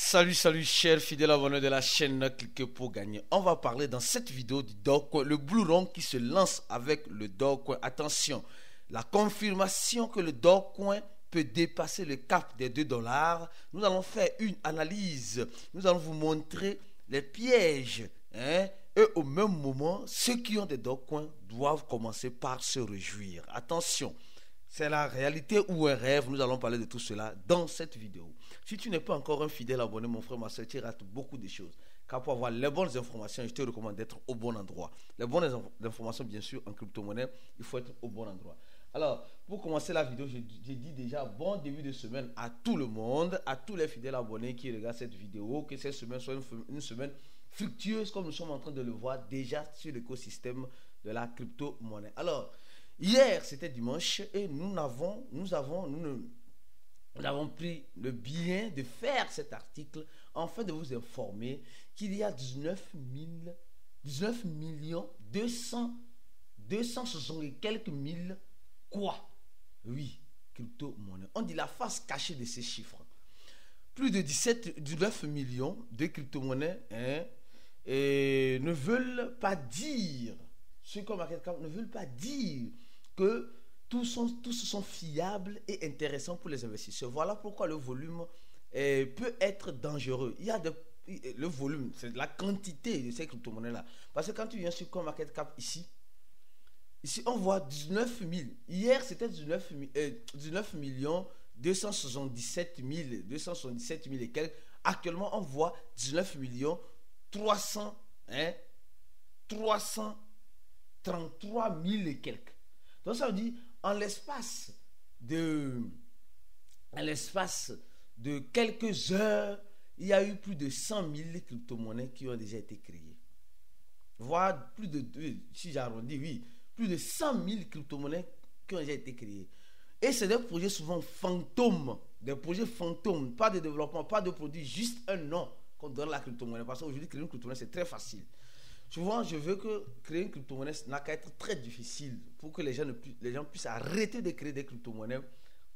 Salut, chers fidèles abonnés de la chaîne Cliquez pour gagner. On va parler dans cette vidéo du Dogecoin, le Bullrun qui se lance avec le Dogecoin. Attention, la confirmation que le Dogecoin peut dépasser le cap des 2 dollars. Nous allons faire une analyse. Nous allons vous montrer les pièges. Et au même moment, ceux qui ont des Dogecoins doivent commencer par se réjouir. Attention. C'est la réalité ou un rêve. Nous allons parler de tout cela dans cette vidéo. Si tu n'es pas encore un fidèle abonné, mon frère, ma soeur, tu rates beaucoup de choses. Car pour avoir les bonnes informations, je te recommande d'être au bon endroit. Les bonnes informations, bien sûr, en crypto-monnaie, il faut être au bon endroit. Alors, pour commencer la vidéo, j'ai dit déjà bon début de semaine à tout le monde, à tous les fidèles abonnés qui regardent cette vidéo, que cette semaine soit une semaine fructueuse, comme nous sommes en train de le voir déjà sur l'écosystème de la crypto-monnaie. Alors, hier, c'était dimanche et nous avons pris le bien de faire cet article afin de vous informer qu'il y a 19 millions 260 et quelques mille quoi? Oui, crypto-monnaie. On dit la face cachée de ces chiffres. Plus de 19 millions de crypto-monnaies ne veulent pas dire, ceux comme Market Cap ne veulent pas dire que tous sont fiables et intéressants pour les investisseurs. Voilà pourquoi le volume peut être dangereux. Le volume, c'est la quantité de ces crypto-monnaies-là. Parce que quand tu viens sur CoinMarketCap ici, on voit 19 000. Hier, c'était 19 millions 277 000 et quelques. Actuellement, on voit 19 millions 333 000 et quelques. Donc ça veut dire, en l'espace de quelques heures, il y a eu plus de 100 000 crypto-monnaies qui ont déjà été créées. Voire plus de, si j'arrondis, oui, plus de 100 000 crypto-monnaies qui ont déjà été créées. Et c'est des projets souvent fantômes, pas de développement, pas de produits, juste un nom qu'on donne à la crypto-monnaie. Parce qu'aujourd'hui, créer une crypto-monnaie, c'est très facile. Souvent, je veux que créer une crypto-monnaie n'a qu'à être très difficile pour que les gens puissent arrêter de créer des crypto-monnaies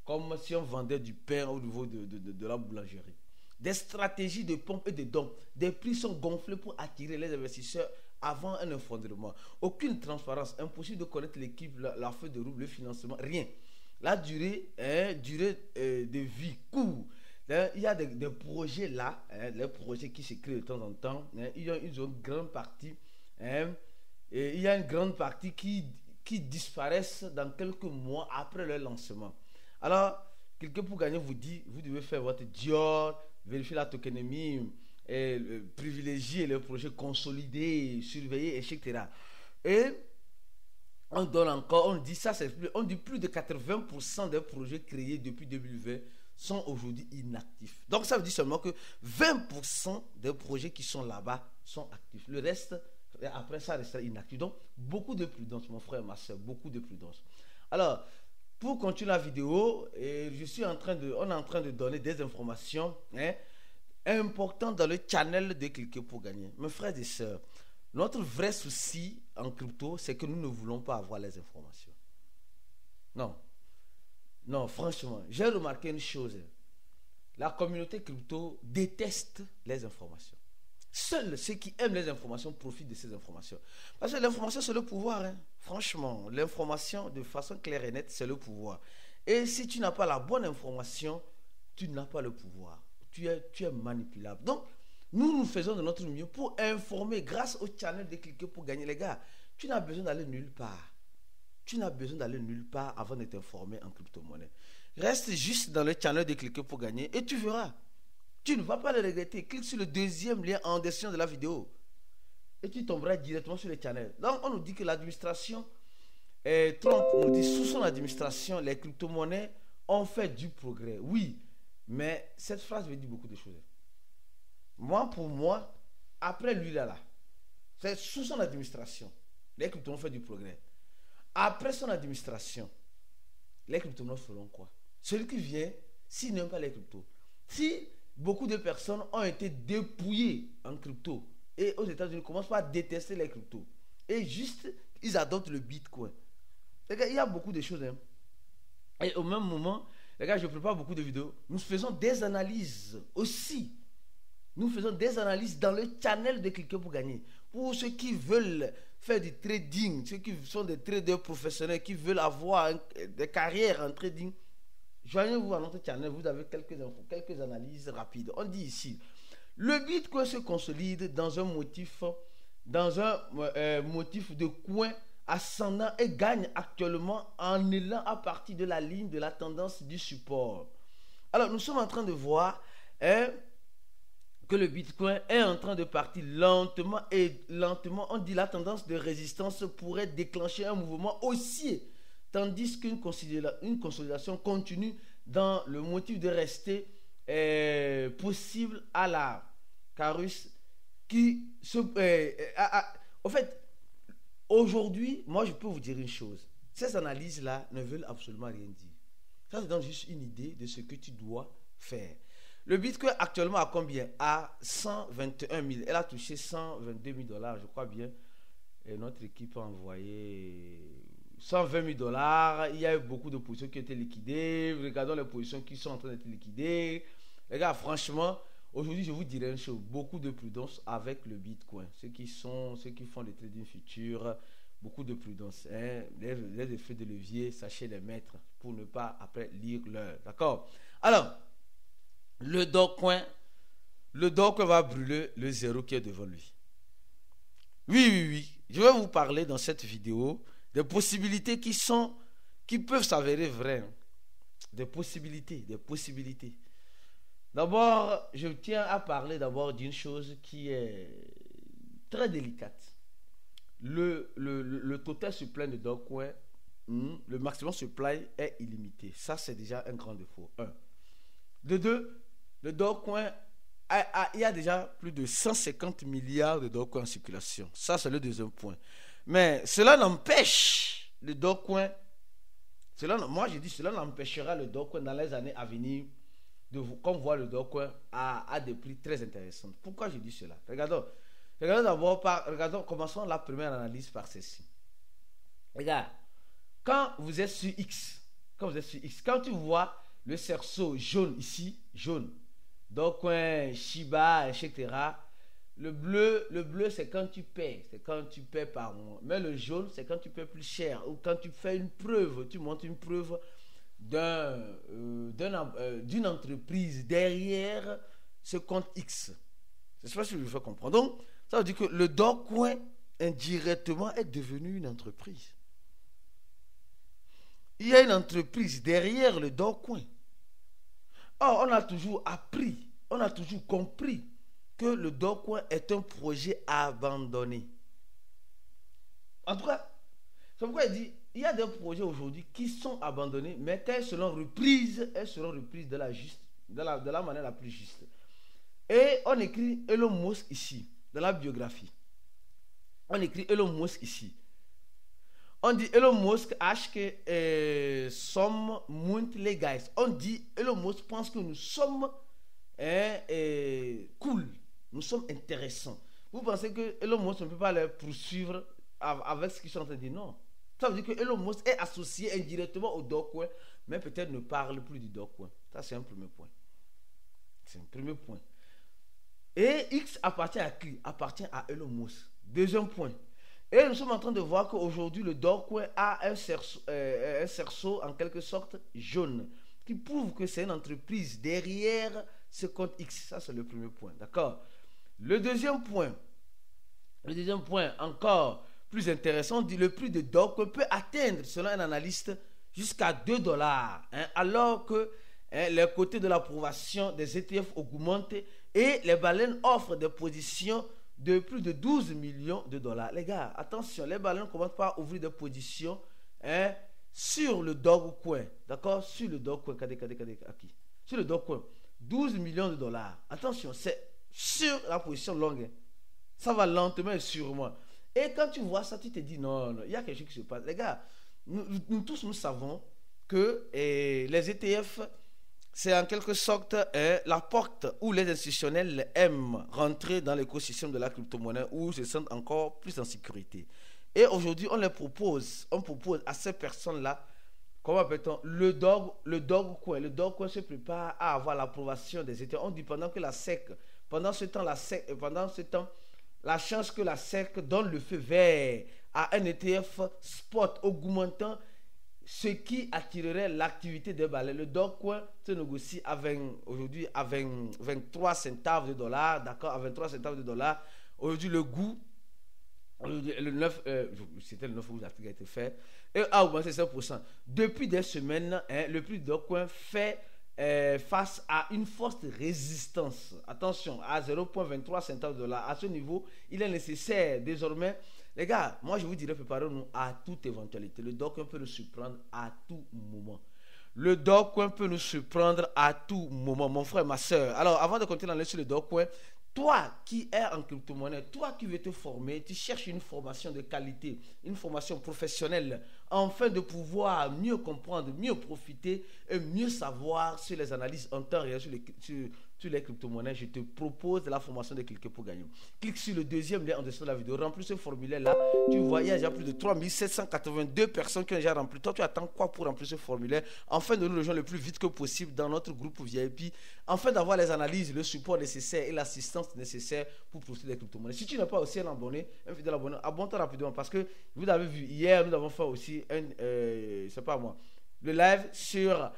comme si on vendait du pain au niveau de la boulangerie. Des stratégies de pompe et de dons. Des prix sont gonflés pour attirer les investisseurs avant un effondrement. Aucune transparence. Impossible de connaître l'équipe, la feuille de route, le financement, rien. La durée de vie court. Il y a des projets là, les projets qui se créent de temps en temps. Il y a une grande partie, et il y a une grande partie qui disparaissent dans quelques mois après leur lancement. Alors, quelqu'un pour gagner vous dit, vous devez faire votre Dior, vérifier la tokenomie, privilégier les projets consolidés, surveiller, etc. Et on donne encore, on dit plus de 80% des projets créés depuis 2020 sont aujourd'hui inactifs. Donc ça veut dire seulement que 20% des projets qui sont là-bas sont actifs. Le reste, après ça, restera inactif. Donc beaucoup de prudence, mon frère, ma soeur, beaucoup de prudence. Alors, pour continuer la vidéo, on est en train de donner des informations importantes dans le channel de Cliquez pour gagner. Mes frères et sœurs, notre vrai souci en crypto, c'est que nous ne voulons pas avoir les informations. Non, franchement, j'ai remarqué une chose. La communauté crypto déteste les informations. Seuls ceux qui aiment les informations profitent de ces informations. Parce que l'information, c'est le pouvoir. Franchement, l'information, de façon claire et nette, c'est le pouvoir. Et si tu n'as pas la bonne information, tu n'as pas le pouvoir. Tu es manipulable. Donc, nous faisons de notre mieux pour informer grâce au channel de Cliquez pour gagner. Les gars, tu n'as besoin d'aller nulle part. Tu n'as besoin d'aller nulle part avant d'être informé en crypto-monnaie. Reste juste dans le channel de Cliquez pour gagner et tu verras. Tu ne vas pas le regretter. Clique sur le deuxième lien en description de la vidéo et tu tomberas directement sur le channel. Donc, on nous dit que l'administration Trump nous dit sous son administration, les crypto-monnaies ont fait du progrès. Oui, mais cette phrase veut dire beaucoup de choses. Pour moi, après lui là, c'est sous son administration, les crypto-monnaies ont fait du progrès. Après son administration, les crypto-monnaies feront quoi? Celui qui vient, s'il n'aime pas les cryptos, si beaucoup de personnes ont été dépouillées en crypto et aux États-Unis commencent pas à détester les cryptos et juste ils adoptent le Bitcoin. Les gars, il y a beaucoup de choses. Et au même moment, les gars, je prépare beaucoup de vidéos. Nous faisons des analyses aussi Nous faisons des analyses dans le channel de Cliquer pour gagner. Pour ceux qui veulent faire du trading, ceux qui sont des traders professionnels, qui veulent avoir des carrières en trading, joignez-vous à notre channel, vous avez quelques infos, quelques analyses rapides. On dit ici, le Bitcoin se consolide dans un motif de coin ascendant et gagne actuellement en élan à partir de la ligne de la tendance du support. Alors, nous sommes en train de voir que le Bitcoin est en train de partir lentement et lentement. On dit la tendance de résistance pourrait déclencher un mouvement haussier, tandis qu'une consolidation continue dans le motif de rester possible à la carus qui se... en fait, aujourd'hui, moi je peux vous dire une chose. Ces analyses-là ne veulent absolument rien dire. Ça te donne juste une idée de ce que tu dois faire. Le Bitcoin actuellement à combien? À 121 000. Elle a touché 122 000 $, je crois bien. Et notre équipe a envoyé 120 000 $. Il y a eu beaucoup de positions qui ont été liquidées. Regardons les positions qui sont en train d'être liquidées. Les gars, franchement, aujourd'hui, je vous dirais une chose. Beaucoup de prudence avec le Bitcoin. Ceux qui font des trading futurs, beaucoup de prudence. Hein? Les effets de levier, sachez les mettre pour ne pas après lire l'heure. D'accord? Alors, le Dogecoin va brûler le zéro qui est devant lui. Oui. Je vais vous parler dans cette vidéo des possibilités qui peuvent s'avérer vraies. Des possibilités. D'abord, je tiens à parler d'abord d'une chose qui est très délicate. Le total supply de Dogecoin, le maximum supply est illimité. Ça, c'est déjà un grand défaut. De deux, le Dogecoin, il y a déjà plus de 150 milliards de Dogecoin en circulation. Ça, c'est le deuxième point. Mais cela n'empêche le Dogecoin, cela n'empêchera le Dogecoin dans les années à venir qu'on voit le Dogecoin à des prix très intéressants. Pourquoi je dis cela? Regardons, commençons la première analyse par ceci. Regarde, quand vous êtes sur X, quand tu vois le cerceau jaune ici, Dogecoin, Shiba, etc. Le bleu c'est quand tu paies, par mois. Mais le jaune, c'est quand tu paies plus cher ou quand tu fais une preuve, tu montes une preuve d'une entreprise derrière ce compte X. Je ne sais pas si je vous fais comprendre. Donc, ça veut dire que le Dogecoin, indirectement, est devenu une entreprise. Il y a une entreprise derrière le Dogecoin. Or, on a toujours appris, on a toujours compris que le Dogecoin est un projet abandonné. En tout cas, c'est pourquoi il dit, il y a des projets aujourd'hui qui sont abandonnés, mais qu'elles seront reprises de la manière la plus juste. Et on écrit Elon Musk ici, dans la biographie. On écrit Elon Musk ici. On dit Elon Musk que sommes les guys. On dit Elon Musk pense que nous sommes cool. Nous sommes intéressants. Vous pensez que Elon Musk ne peut pas les poursuivre avec ce qu'ils sont en train de dire? Non. Ça veut dire que Elon Musk est associé indirectement au Dogecoin, mais peut-être ne parle plus du Dogecoin. Ça, c'est un premier point. Et X appartient à qui? Appartient à Elon Musk. Deuxième point. Et nous sommes en train de voir qu'aujourd'hui, le Dogecoin a un cerceau en quelque sorte jaune, qui prouve que c'est une entreprise derrière ce compte X. Ça, c'est le premier point. D'accord? Le deuxième point, encore plus intéressant, dit le prix de Dogecoin peut atteindre, selon un analyste, jusqu'à 2 $. Alors que les côtés de l'approbation des ETF augmentent et les baleines offrent des positions de plus de 12 millions de $. Les gars, attention, les baleines commencent par ouvrir des positions sur le Dogecoin. D'accord? Sur le Dogecoin. Sur le Dogecoin. 12 millions de $. Attention, c'est sur la position longue. Ça va lentement et sûrement. Et quand tu vois ça, tu te dis non, il y a quelque chose qui se passe. Les gars, nous tous, nous savons que les ETF, c'est en quelque sorte la porte où les institutionnels aiment rentrer dans l'écosystème de la crypto-monnaie, où ils se sentent encore plus en sécurité. Et aujourd'hui, on propose à ces personnes-là, comment appelle-t-on, le Dogecoin. Le Dogecoin se prépare à avoir l'approbation des ETF. On dit pendant que la SEC Pendant ce temps, la chance que la SEC donne le feu vert à un ETF spot augmentant, ce qui attirerait l'activité des baleines. Le Dogecoin se négocie aujourd'hui à 23 centaves de dollars, d'accord, à 23 centaves de dollars. Aujourd'hui, le goût, le 9, c'était le 9 août, l'article a été fait, et a augmenté 5%. Depuis des semaines, le prix du Dogecoin fait face à une forte résistance. Attention, à 0,23 centaves de dollars. À ce niveau, il est nécessaire désormais. Les gars, moi je vous dirais, préparez-nous à toute éventualité. Le Dogecoin peut nous surprendre à tout moment. Le Dogecoin peut nous surprendre à tout moment, mon frère, ma soeur. Alors, avant de continuer dans sur le Dogecoin, toi qui es en crypto-monnaie, toi qui veux te former, tu cherches une formation de qualité, une formation professionnelle, afin de pouvoir mieux comprendre, mieux profiter et mieux savoir sur les analyses en temps réel sur les crypto-monnaies. Je te propose la formation de Cliquer pour gagner. Clique sur le deuxième lien en dessous de la vidéo, remplis ce formulaire-là. Tu vois, il y a déjà plus de 3782 personnes qui ont déjà rempli. Toi, tu attends quoi pour remplir ce formulaire, afin de nous rejoindre le plus vite que possible dans notre groupe VIP, afin d'avoir les analyses, le support nécessaire et l'assistance nécessaire pour profiter des crypto-monnaies. Si tu n'es pas aussi un abonné, un fidèle abonné, abonne-toi rapidement, parce que vous avez vu, hier, nous avons fait aussi c'est pas moi, le live sur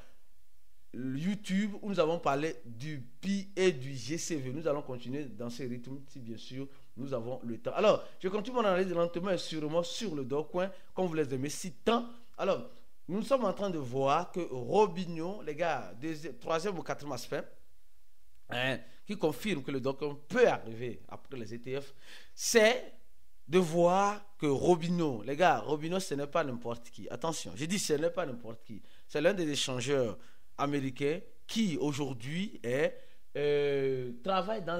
YouTube où nous avons parlé du PI et du GCV. Nous allons continuer dans ce rythme si bien sûr nous avons le temps. Alors, je continue mon analyse lentement et sûrement sur le Dogecoin, comme vous les aimez si tant. Alors, nous sommes en train de voir que Robinho, les gars, troisième ou quatrième aspect, qui confirme que le Dogecoin peut arriver après les ETF, c'est de voir que Robinho, les gars, Robinho, ce n'est pas n'importe qui. Attention, je dis ce n'est pas n'importe qui. C'est l'un des échangeurs américain qui aujourd'hui travaille dans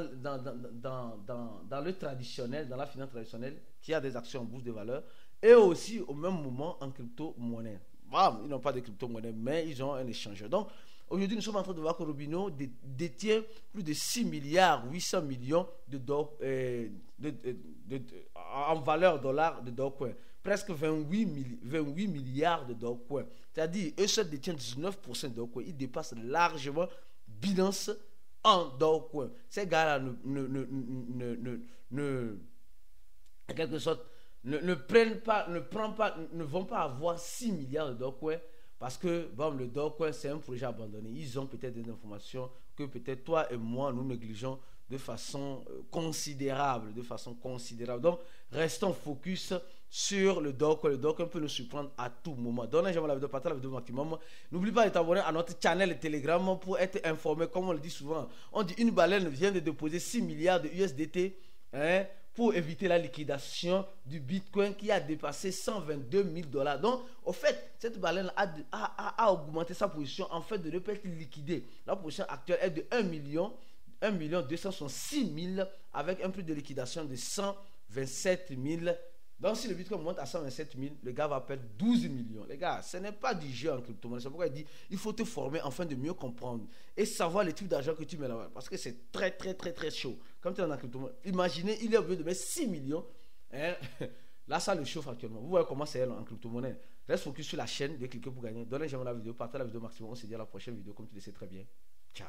le traditionnel, dans la finance traditionnelle, qui a des actions en bourse de valeur et aussi au même moment en crypto-monnaie. Bon, ils n'ont pas de crypto-monnaie, mais ils ont un échangeur. Donc aujourd'hui, nous sommes en train de voir que Robinho détient plus de 6 milliards 800 millions en valeur dollar de Dogecoin. Presque 28 milliards de Dogecoin. C'est-à-dire, eux seuls détiennent 19% de Dogecoin. Ils dépassent largement Binance en Dogecoin. Ces gars-là en quelque sorte, ne vont pas avoir 6 milliards de Dogecoin parce que bon, le Dogecoin, c'est un projet abandonné. Ils ont peut-être des informations que peut-être toi et moi, nous négligeons de façon considérable. Donc, restons focus sur le Dogecoin. Le Dogecoin peut nous surprendre à tout moment. Donnez j'aime la vidéo, partagez la vidéo maximum. N'oublie pas de t'abonner à notre channel Telegram pour être informé, comme on le dit souvent. On dit une baleine vient de déposer 6 milliards de USDT pour éviter la liquidation du Bitcoin qui a dépassé 122 000 $. Donc, au fait, cette baleine a augmenté sa position en fait de ne pas être liquidée. La position actuelle est de 1 266 000 avec un prix de liquidation de 127 000. Donc si le Bitcoin monte à 127 000, le gars va perdre 12 millions. Les gars, ce n'est pas du jeu en crypto-monnaie. C'est pourquoi il dit il faut te former afin de mieux comprendre et savoir les types d'argent que tu mets là-bas. Parce que c'est très, très, très, très chaud. Comme tu es dans la crypto-monnaie, imaginez, il est obligé de mettre 6 millions. Là, ça le chauffe actuellement. Vous voyez comment c'est en crypto-monnaie. Reste focus sur la chaîne de Cliquer pour gagner. Donnez j'aime la vidéo, partagez la vidéo maximum. On se dit à la prochaine vidéo, comme tu le sais très bien. Ciao.